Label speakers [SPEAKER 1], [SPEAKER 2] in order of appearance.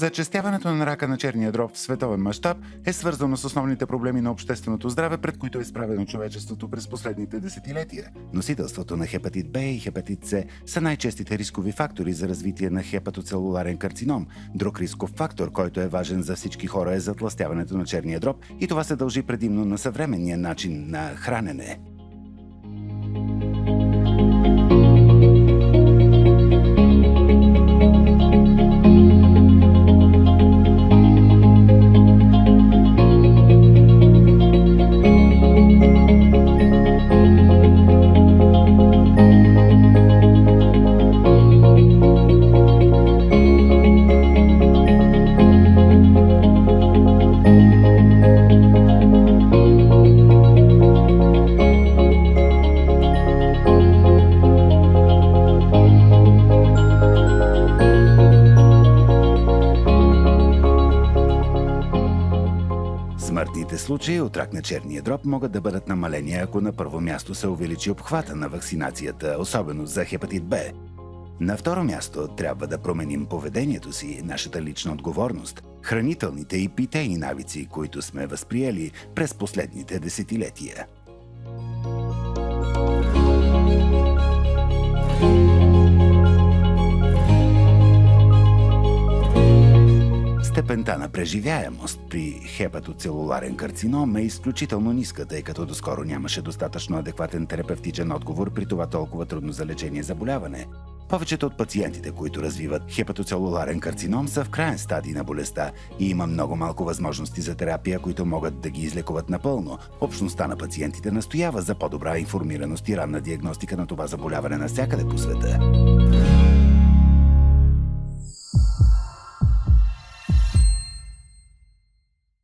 [SPEAKER 1] Зачестяването на рака на черния дроб в световен мащаб е свързано с основните проблеми на общественото здраве, пред които е изправено човечеството през последните десетилетия. Носителството на хепатит Б и хепатит С са най-честите рискови фактори за развитие на хепатоцелуларен карцином. Друг рисков фактор, който е важен за всички хора, е затлъстяването на черния дроб, и това се дължи предимно на съвременния начин на хранене. Смъртните случаи от рак на черния дроб могат да бъдат намалени, ако на първо място се увеличи обхвата на вакцинацията, особено за хепатит Б. На второ място трябва да променим поведението си, нашата лична отговорност, хранителните и питейни навици, които сме възприели през последните десетилетия. Степента на преживяемост при хепатоцелуларен карцином е изключително ниска, тъй като доскоро нямаше достатъчно адекватен терапевтичен отговор при това толкова трудно за лечение заболяване. Повечето от пациентите, които развиват хепатоцелуларен карцином, са в краен стадий на болестта и има много малко възможности за терапия, които могат да ги излекуват напълно. Общността на пациентите настоява за по-добра информираност и ранна диагностика на това заболяване навсякъде по света.